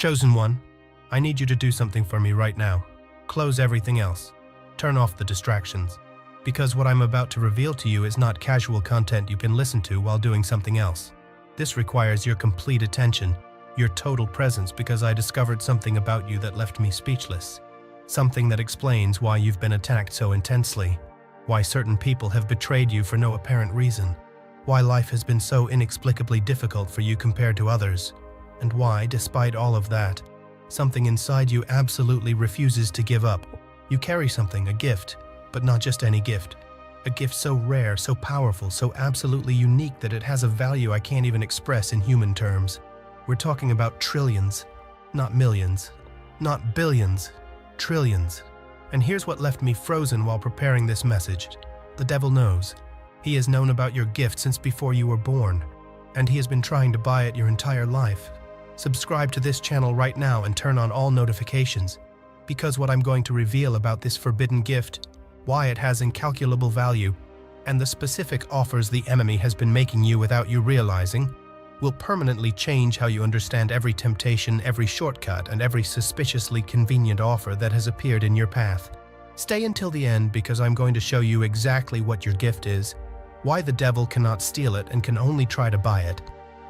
Chosen one, I need you to do something for me right now. Close everything else. Turn off the distractions. Because what I'm about to reveal to you is not casual content you can listen to while doing something else. This requires your complete attention, your total presence, because I discovered something about you that left me speechless. Something that explains why you've been attacked so intensely, why certain people have betrayed you for no apparent reason, why life has been so inexplicably difficult for you compared to others, and why, despite all of that, something inside you absolutely refuses to give up. You carry something, a gift, but not just any gift. A gift so rare, so powerful, so absolutely unique that it has a value I can't even express in human terms. We're talking about trillions, not millions, not billions, trillions. And here's what left me frozen while preparing this message. The devil knows. He has known about your gift since before you were born, and he has been trying to buy it your entire life. Subscribe to this channel right now and turn on all notifications, because what I'm going to reveal about this forbidden gift, why it has incalculable value, and the specific offers the enemy has been making you without you realizing, will permanently change how you understand every temptation, every shortcut, and every suspiciously convenient offer that has appeared in your path. Stay until the end, because I'm going to show you exactly what your gift is, why the devil cannot steal it and can only try to buy it,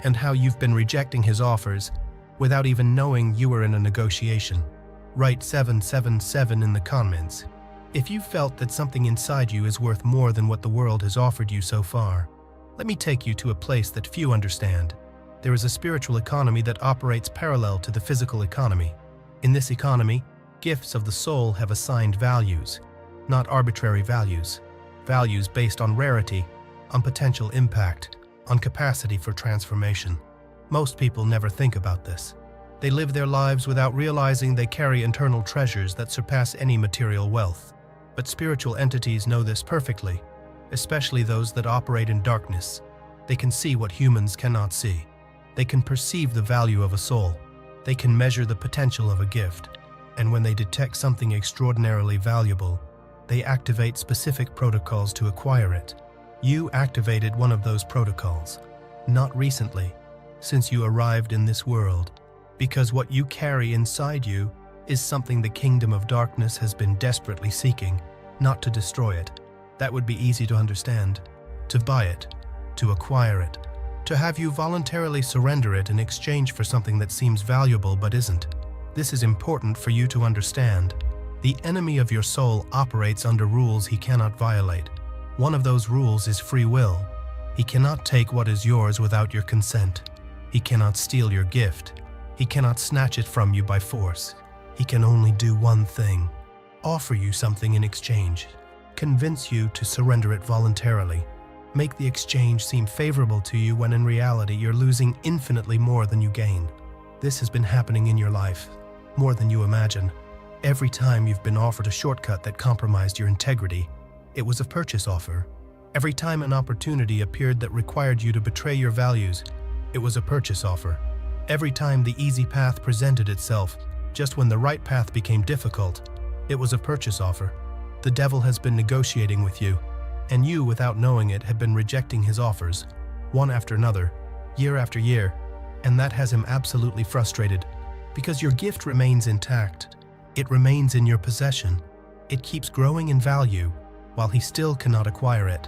and how you've been rejecting his offers without even knowing you were in a negotiation. Write 777 in the comments if you felt that something inside you is worth more than what the world has offered you so far. Let me take you to a place that few understand. There is a spiritual economy that operates parallel to the physical economy. In this economy, gifts of the soul have assigned values, not arbitrary values. Values based on rarity, on potential impact, on capacity for transformation. Most people never think about this. They live their lives without realizing they carry internal treasures that surpass any material wealth. But spiritual entities know this perfectly, especially those that operate in darkness. They can see what humans cannot see. They can perceive the value of a soul. They can measure the potential of a gift. And when they detect something extraordinarily valuable, they activate specific protocols to acquire it. You activated one of those protocols, not recently, since you arrived in this world, because what you carry inside you is something the kingdom of darkness has been desperately seeking, not to destroy it. That would be easy to understand. To buy it, to acquire it, to have you voluntarily surrender it in exchange for something that seems valuable but isn't. This is important for you to understand. The enemy of your soul operates under rules he cannot violate. One of those rules is free will. He cannot take what is yours without your consent. He cannot steal your gift. He cannot snatch it from you by force. He can only do one thing: offer you something in exchange, convince you to surrender it voluntarily, make the exchange seem favorable to you when in reality you're losing infinitely more than you gain. This has been happening in your life, more than you imagine. Every time you've been offered a shortcut that compromised your integrity, it was a purchase offer. Every time an opportunity appeared that required you to betray your values, it was a purchase offer. Every time the easy path presented itself, just when the right path became difficult, it was a purchase offer. The devil has been negotiating with you, and you, without knowing it, have been rejecting his offers, one after another, year after year, and that has him absolutely frustrated, because your gift remains intact. It remains in your possession. It keeps growing in value, while he still cannot acquire it.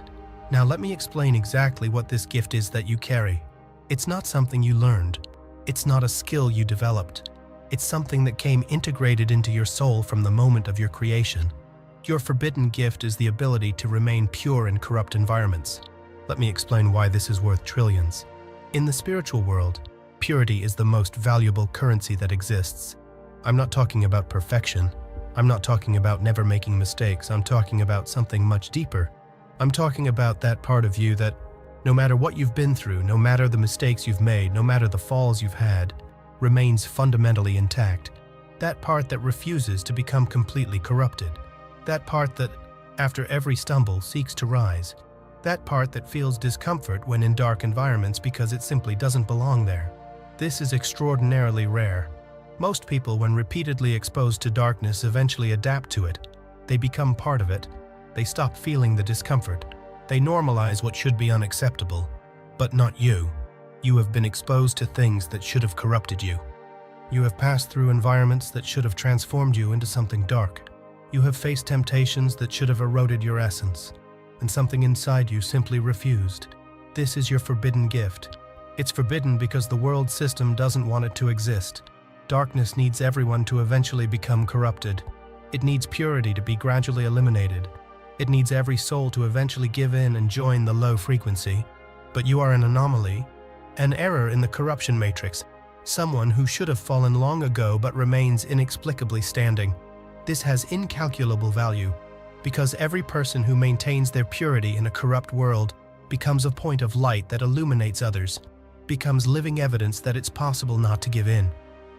Now let me explain exactly what this gift is that you carry. It's not something you learned. It's not a skill you developed. It's something that came integrated into your soul from the moment of your creation. Your forbidden gift is the ability to remain pure in corrupt environments. Let me explain why this is worth trillions. In the spiritual world, purity is the most valuable currency that exists. I'm not talking about perfection. I'm not talking about never making mistakes. I'm talking about something much deeper. I'm talking about that part of you that, no matter what you've been through, no matter the mistakes you've made, no matter the falls you've had, remains fundamentally intact. That part that refuses to become completely corrupted. That part that, after every stumble, seeks to rise. That part that feels discomfort when in dark environments because it simply doesn't belong there. This is extraordinarily rare. Most people, when repeatedly exposed to darkness, eventually adapt to it. They become part of it. They stop feeling the discomfort. They normalize what should be unacceptable. But not you. You have been exposed to things that should have corrupted you. You have passed through environments that should have transformed you into something dark. You have faced temptations that should have eroded your essence, and something inside you simply refused. This is your forbidden gift. It's forbidden because the world system doesn't want it to exist. Darkness needs everyone to eventually become corrupted. It needs purity to be gradually eliminated. It needs every soul to eventually give in and join the low frequency. But you are an anomaly, an error in the corruption matrix, someone who should have fallen long ago but remains inexplicably standing. This has incalculable value, because every person who maintains their purity in a corrupt world becomes a point of light that illuminates others, becomes living evidence that it's possible not to give in,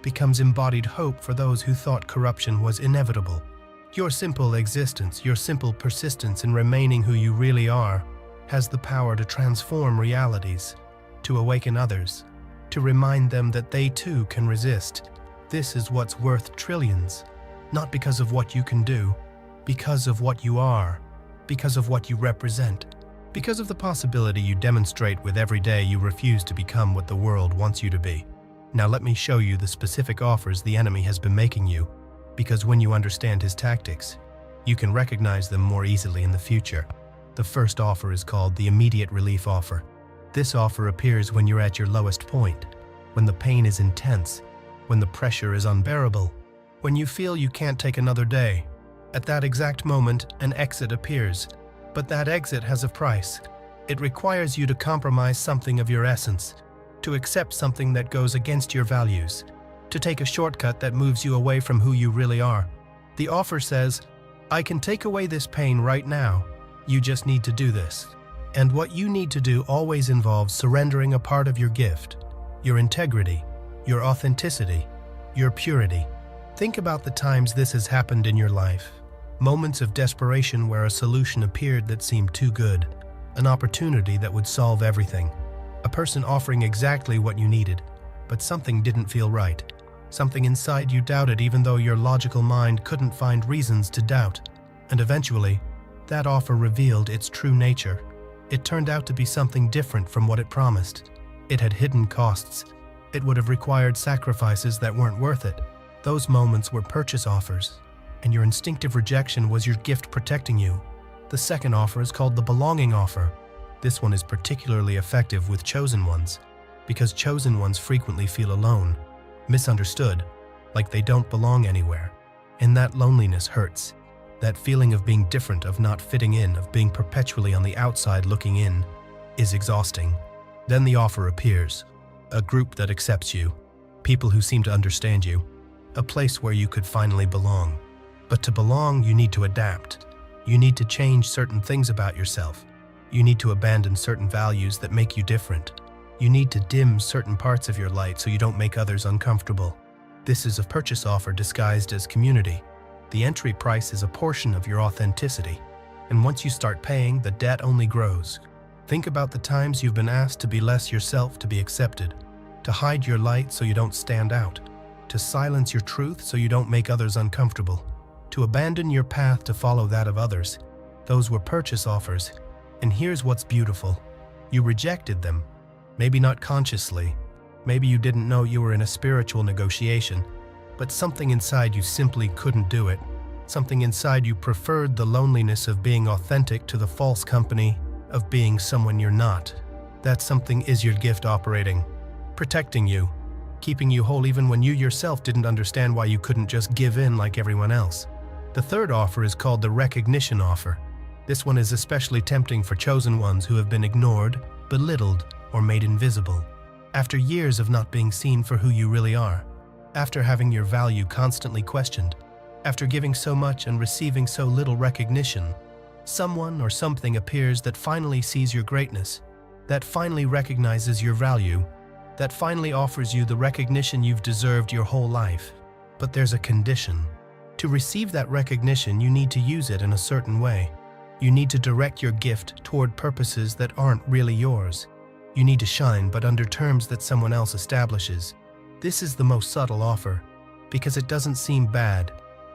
becomes embodied hope for those who thought corruption was inevitable. Your simple existence, your simple persistence in remaining who you really are, has the power to transform realities, to awaken others, to remind them that they too can resist. This is what's worth trillions, not because of what you can do, because of what you are, because of what you represent, because of the possibility you demonstrate with every day you refuse to become what the world wants you to be. Now let me show you the specific offers the enemy has been making you, because when you understand his tactics, you can recognize them more easily in the future. The first offer is called the immediate relief offer. This offer appears when you're at your lowest point, when the pain is intense, when the pressure is unbearable, when you feel you can't take another day. At that exact moment, an exit appears, but that exit has a price. It requires you to compromise something of your essence, to accept something that goes against your values, to take a shortcut that moves you away from who you really are. The offer says, I can take away this pain right now. You just need to do this. And what you need to do always involves surrendering a part of your gift, your integrity, your authenticity, your purity. Think about the times this has happened in your life. Moments of desperation where a solution appeared that seemed too good, an opportunity that would solve everything, a person offering exactly what you needed, but something didn't feel right. Something inside you doubted even though your logical mind couldn't find reasons to doubt. And eventually, that offer revealed its true nature. It turned out to be something different from what it promised. It had hidden costs. It would have required sacrifices that weren't worth it. Those moments were purchase offers, and your instinctive rejection was your gift protecting you. The second offer is called the belonging offer. This one is particularly effective with chosen ones, because chosen ones frequently feel alone, misunderstood, like they don't belong anywhere. And that loneliness hurts. That feeling of being different, of not fitting in, of being perpetually on the outside looking in, is exhausting. Then the offer appears. A group that accepts you, people who seem to understand you, a place where you could finally belong. But to belong, you need to adapt. You need to change certain things about yourself. You need to abandon certain values that make you different. You need to dim certain parts of your light so you don't make others uncomfortable. This is a purchase offer disguised as community. The entry price is a portion of your authenticity, and once you start paying, the debt only grows. Think about the times you've been asked to be less yourself to be accepted, to hide your light so you don't stand out, to silence your truth so you don't make others uncomfortable, to abandon your path to follow that of others. Those were purchase offers, and here's what's beautiful. You rejected them, maybe not consciously, maybe you didn't know you were in a spiritual negotiation, but something inside you simply couldn't do it. Something inside you preferred the loneliness of being authentic to the false company of being someone you're not. That something is your gift operating, protecting you, keeping you whole even when you yourself didn't understand why you couldn't just give in like everyone else. The third offer is called the recognition offer. This one is especially tempting for chosen ones who have been ignored, belittled, or made invisible. After years of not being seen for who you really are, after having your value constantly questioned, after giving so much and receiving so little recognition, someone or something appears that finally sees your greatness, that finally recognizes your value, that finally offers you the recognition you've deserved your whole life. But there's a condition. To receive that recognition, you need to use it in a certain way. You need to direct your gift toward purposes that aren't really yours. You need to shine, but under terms that someone else establishes. This is the most subtle offer, because it doesn't seem bad.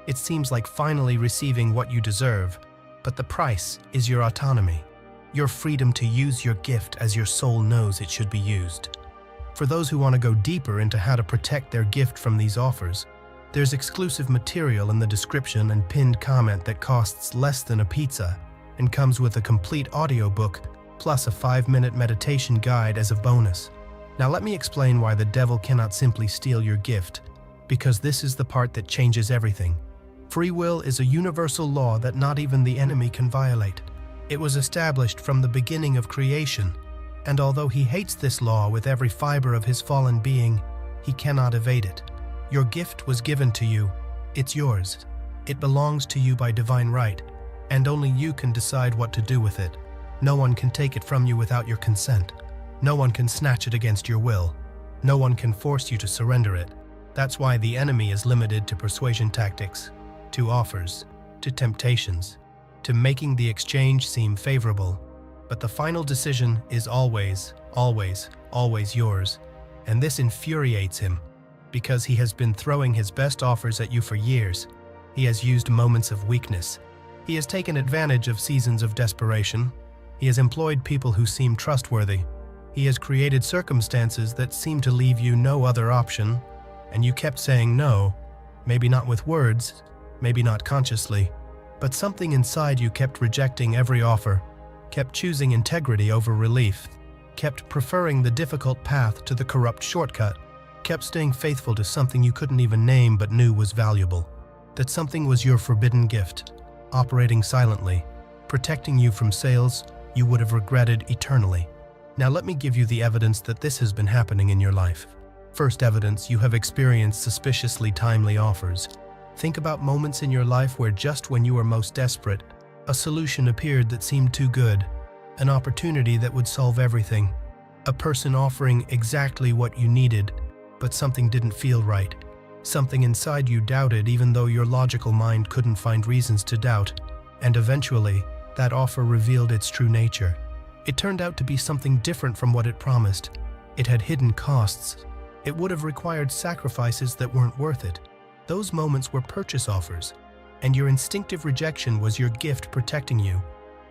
It seems like finally receiving what you deserve, but the price is your autonomy, your freedom to use your gift as your soul knows it should be used. For those who want to go deeper into how to protect their gift from these offers, there's exclusive material in the description and pinned comment that costs less than a pizza and comes with a complete audiobook plus a 5-minute meditation guide as a bonus. Now let me explain why the devil cannot simply steal your gift, because this is the part that changes everything. Free will is a universal law that not even the enemy can violate. It was established from the beginning of creation, and although he hates this law with every fiber of his fallen being, he cannot evade it. Your gift was given to you. It's yours. It belongs to you by divine right, and only you can decide what to do with it. No one can take it from you without your consent. No one can snatch it against your will. No one can force you to surrender it. That's why the enemy is limited to persuasion tactics, to offers, to temptations, to making the exchange seem favorable. But the final decision is always, always, always yours. And this infuriates him, because he has been throwing his best offers at you for years. He has used moments of weakness. He has taken advantage of seasons of desperation. He has employed people who seem trustworthy. He has created circumstances that seem to leave you no other option, and you kept saying no, maybe not with words, maybe not consciously, but something inside you kept rejecting every offer, kept choosing integrity over relief, kept preferring the difficult path to the corrupt shortcut, kept staying faithful to something you couldn't even name but knew was valuable. That something was your forbidden gift, operating silently, protecting you from sales you would have regretted eternally. Now let me give you the evidence that this has been happening in your life. First evidence, you have experienced suspiciously timely offers. Think about moments in your life where just when you were most desperate, a solution appeared that seemed too good, an opportunity that would solve everything, a person offering exactly what you needed, but something didn't feel right. Something inside you doubted even though your logical mind couldn't find reasons to doubt, and eventually, that offer revealed its true nature. It turned out to be something different from what it promised. It had hidden costs. It would have required sacrifices that weren't worth it. Those moments were purchase offers, and your instinctive rejection was your gift protecting you.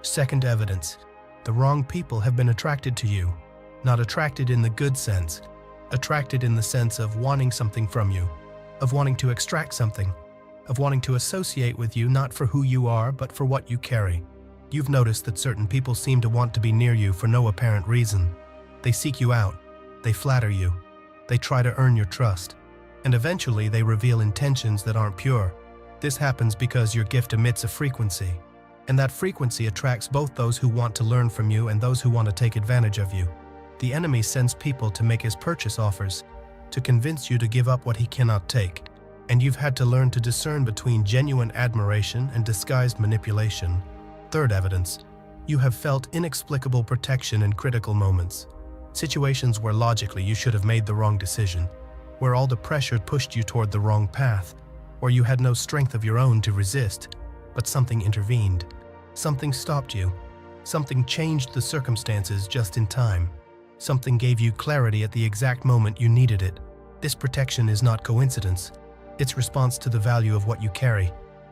Second evidence, the wrong people have been attracted to you. Not attracted in the good sense, attracted in the sense of wanting something from you, of wanting to extract something, of wanting to associate with you not for who you are but for what you carry. You've noticed that certain people seem to want to be near you for no apparent reason. They seek you out, they flatter you, they try to earn your trust, and eventually they reveal intentions that aren't pure. This happens because your gift emits a frequency, and that frequency attracts both those who want to learn from you and those who want to take advantage of you. The enemy sends people to make his purchase offers, to convince you to give up what he cannot take, and you've had to learn to discern between genuine admiration and disguised manipulation. Third evidence, you have felt inexplicable protection in critical moments. Situations where logically you should have made the wrong decision, where all the pressure pushed you toward the wrong path, or you had no strength of your own to resist, but something intervened. Something stopped you. Something changed the circumstances just in time. Something gave you clarity at the exact moment you needed it. This protection is not coincidence. It's response to the value of what you carry,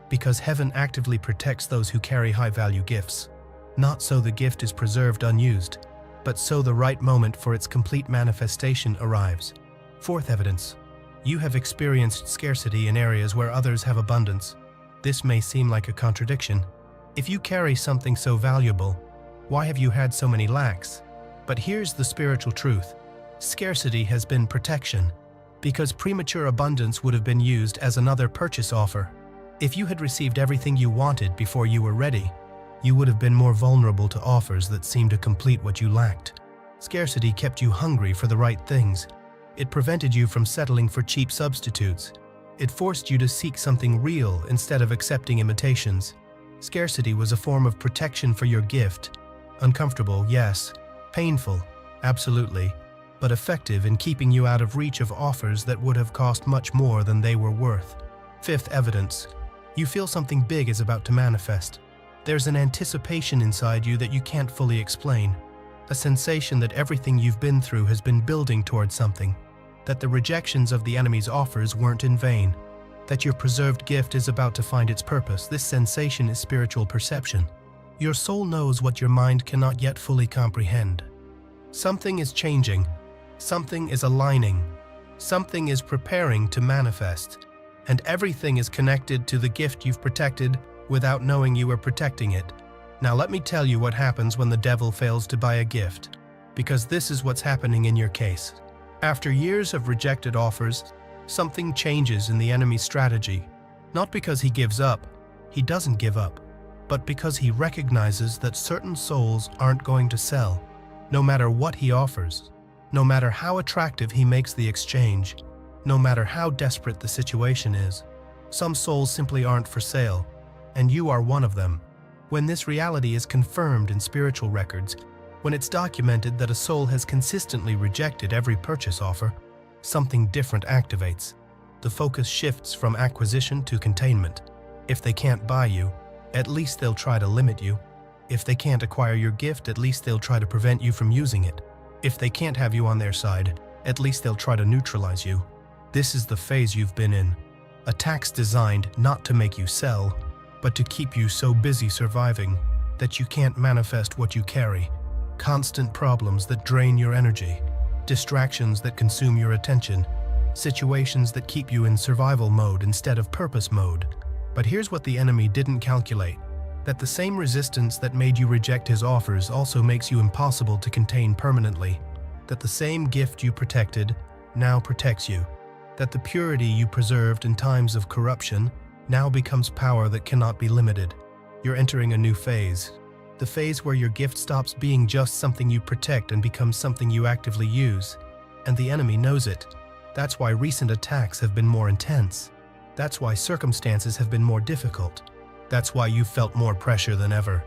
because heaven actively protects those who carry high-value gifts. Not so the gift is preserved unused, but so the right moment for its complete manifestation arrives. Fourth evidence, you have experienced scarcity in areas where others have abundance. This may seem like a contradiction. If you carry something so valuable, why have you had so many lacks? But here's the spiritual truth. Scarcity has been protection, because premature abundance would have been used as another purchase offer. If you had received everything you wanted before you were ready, you would have been more vulnerable to offers that seemed to complete what you lacked. Scarcity kept you hungry for the right things. It prevented you from settling for cheap substitutes. It forced you to seek something real instead of accepting imitations. Scarcity was a form of protection for your gift. Uncomfortable, yes. Painful, absolutely, but effective in keeping you out of reach of offers that would have cost much more than they were worth. Fifth evidence, you feel something big is about to manifest. There's an anticipation inside you that you can't fully explain, a sensation that everything you've been through has been building towards something, that the rejections of the enemy's offers weren't in vain, that your preserved gift is about to find its purpose. This sensation is spiritual perception. Your soul knows what your mind cannot yet fully comprehend. Something is changing. Something is aligning. Something is preparing to manifest. And everything is connected to the gift you've protected without knowing you are protecting it. Now let me tell you what happens when the devil fails to buy a gift, because this is what's happening in your case. After years of rejected offers, something changes in the enemy's strategy. Not because he gives up, he doesn't give up, but because he recognizes that certain souls aren't going to sell, no matter what he offers, no matter how attractive he makes the exchange, no matter how desperate the situation is. Some souls simply aren't for sale, and you are one of them. When this reality is confirmed in spiritual records, when it's documented that a soul has consistently rejected every purchase offer, something different activates. The focus shifts from acquisition to containment. If they can't buy you, at least they'll try to limit you. If they can't acquire your gift, at least they'll try to prevent you from using it. If they can't have you on their side, at least they'll try to neutralize you. This is the phase you've been in. Attacks designed not to make you sell, but to keep you so busy surviving that you can't manifest what you carry. Constant problems that drain your energy, distractions that consume your attention, situations that keep you in survival mode instead of purpose mode. But here's what the enemy didn't calculate: that the same resistance that made you reject his offers also makes you impossible to contain permanently. That the same gift you protected now protects you. That the purity you preserved in times of corruption now becomes power that cannot be limited. You're entering a new phase. The phase where your gift stops being just something you protect and becomes something you actively use. And the enemy knows it. That's why recent attacks have been more intense. That's why circumstances have been more difficult. That's why you've felt more pressure than ever.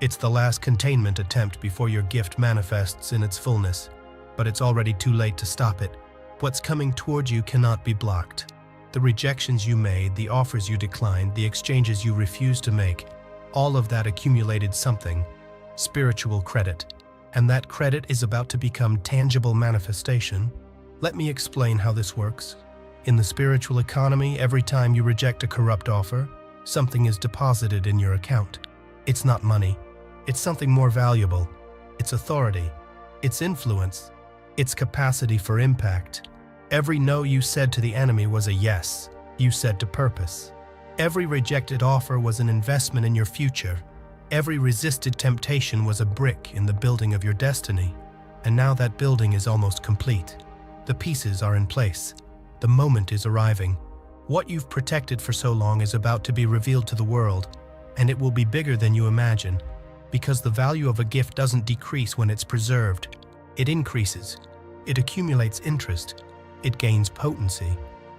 It's the last containment attempt before your gift manifests in its fullness. But it's already too late to stop it. What's coming toward you cannot be blocked. The rejections you made, the offers you declined, the exchanges you refused to make, all of that accumulated something, spiritual credit. And that credit is about to become tangible manifestation. Let me explain how this works. In the spiritual economy, every time you reject a corrupt offer, something is deposited in your account. It's not money. It's something more valuable. It's authority. It's influence. It's capacity for impact. Every no you said to the enemy was a yes you said to purpose. Every rejected offer was an investment in your future. Every resisted temptation was a brick in the building of your destiny. And now that building is almost complete. The pieces are in place. The moment is arriving. What you've protected for so long is about to be revealed to the world, and it will be bigger than you imagine, because the value of a gift doesn't decrease when it's preserved. It increases. It accumulates interest. It gains potency.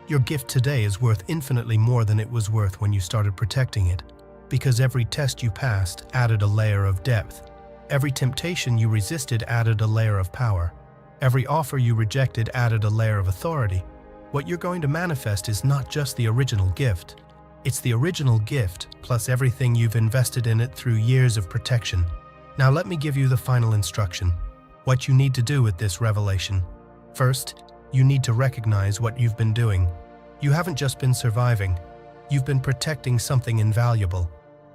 Your gift today is worth infinitely more than it was worth when you started protecting it, because every test you passed added a layer of depth. Every temptation you resisted added a layer of power. Every offer you rejected added a layer of authority. What you're going to manifest is not just the original gift. It's the original gift plus everything you've invested in it through years of protection. Now let me give you the final instruction. What you need to do with this revelation. First, you need to recognize what you've been doing. You haven't just been surviving. You've been protecting something invaluable.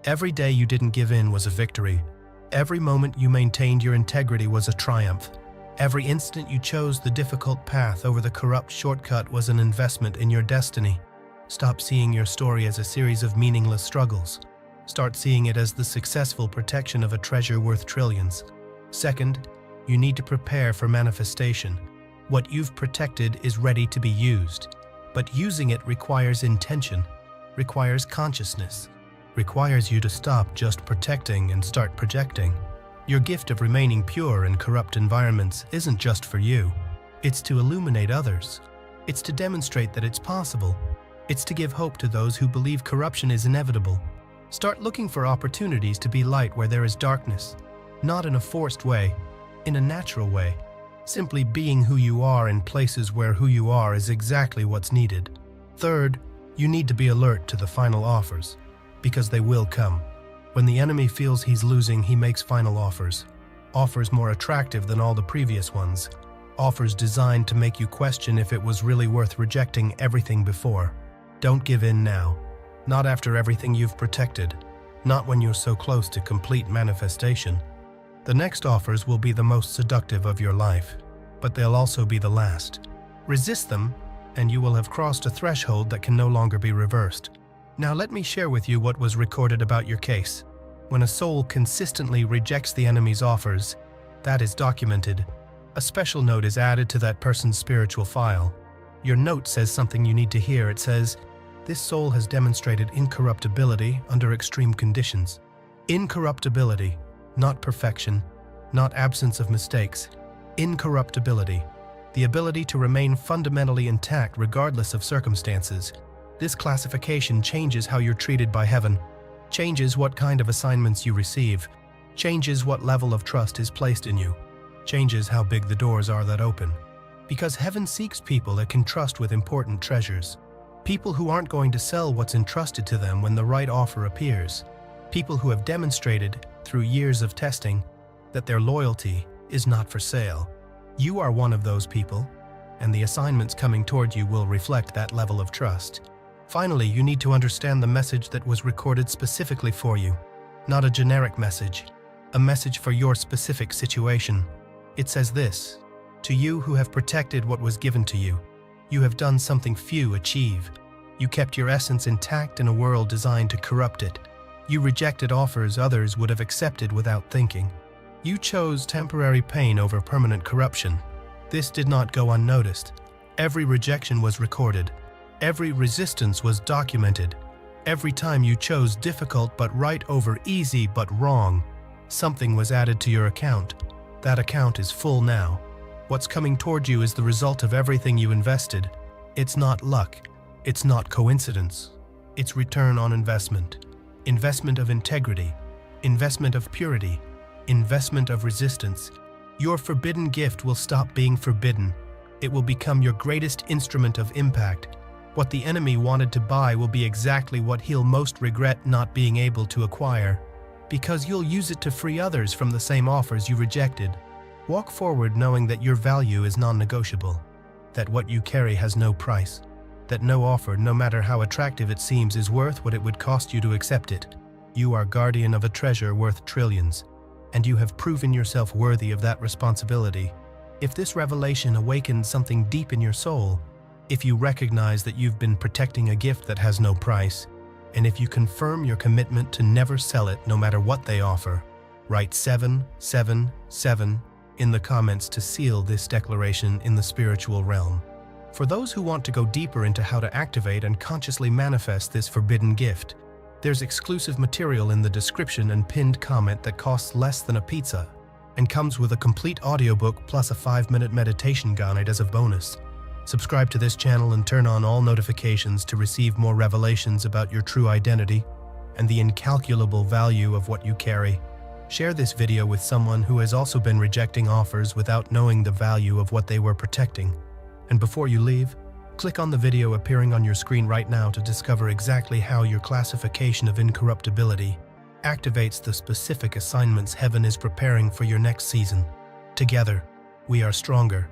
Every day you didn't give in was a victory. Every moment you maintained your integrity was a triumph. Every instant you chose the difficult path over the corrupt shortcut was an investment in your destiny. Stop seeing your story as a series of meaningless struggles. Start seeing it as the successful protection of a treasure worth trillions. Second, you need to prepare for manifestation. What you've protected is ready to be used, but using it requires intention, requires consciousness, requires you to stop just protecting and start projecting. Your gift of remaining pure in corrupt environments isn't just for you. It's to illuminate others. It's to demonstrate that it's possible. It's to give hope to those who believe corruption is inevitable. Start looking for opportunities to be light where there is darkness, not in a forced way, in a natural way. Simply being who you are in places where who you are is exactly what's needed. Third, you need to be alert to the final offers, because they will come. When the enemy feels he's losing, he makes final offers. Offers more attractive than all the previous ones. Offers designed to make you question if it was really worth rejecting everything before. Don't give in now. Not after everything you've protected. Not when you're so close to complete manifestation. The next offers will be the most seductive of your life. but they'll also be the last. Resist them, and you will have crossed a threshold that can no longer be reversed. Now let me share with you what was recorded about your case. When a soul consistently rejects the enemy's offers, that is documented. A special note is added to that person's spiritual file. Your note says something you need to hear. It says, "This soul has demonstrated incorruptibility under extreme conditions." Incorruptibility, not perfection, not absence of mistakes. Incorruptibility, the ability to remain fundamentally intact regardless of circumstances. This classification changes how you're treated by heaven, changes what kind of assignments you receive, changes what level of trust is placed in you, changes how big the doors are that open. Because heaven seeks people that can trust with important treasures. People who aren't going to sell what's entrusted to them when the right offer appears. People who have demonstrated, through years of testing, that their loyalty is not for sale. You are one of those people, and the assignments coming toward you will reflect that level of trust. Finally, you need to understand the message that was recorded specifically for you. Not a generic message, a message for your specific situation. It says this: "To you who have protected what was given to you, you have done something few achieve. You kept your essence intact in a world designed to corrupt it. You rejected offers others would have accepted without thinking. You chose temporary pain over permanent corruption. This did not go unnoticed. Every rejection was recorded. Every resistance was documented. Every time you chose difficult but right over easy but wrong, something was added to your account. That account is full now. What's coming toward you is the result of everything you invested. It's not luck. It's not coincidence. It's return on investment. Investment of integrity. Investment of purity. Investment of resistance. Your forbidden gift will stop being forbidden. It will become your greatest instrument of impact. What the enemy wanted to buy will be exactly what he'll most regret not being able to acquire, because you'll use it to free others from the same offers you rejected. Walk forward knowing that your value is non-negotiable, that what you carry has no price, that no offer, no matter how attractive it seems, is worth what it would cost you to accept it. You are guardian of a treasure worth trillions, and you have proven yourself worthy of that responsibility. If this revelation awakens something deep in your soul, if you recognize that you've been protecting a gift that has no price, and if you confirm your commitment to never sell it no matter what they offer, write 777 in the comments to seal this declaration in the spiritual realm. For those who want to go deeper into how to activate and consciously manifest this forbidden gift, there's exclusive material in the description and pinned comment that costs less than a pizza and comes with a complete audiobook plus a 5-minute meditation guide as a bonus. Subscribe to this channel and turn on all notifications to receive more revelations about your true identity and the incalculable value of what you carry. Share this video with someone who has also been rejecting offers without knowing the value of what they were protecting. And before you leave, click on the video appearing on your screen right now to discover exactly how your classification of incorruptibility activates the specific assignments heaven is preparing for your next season. Together, we are stronger.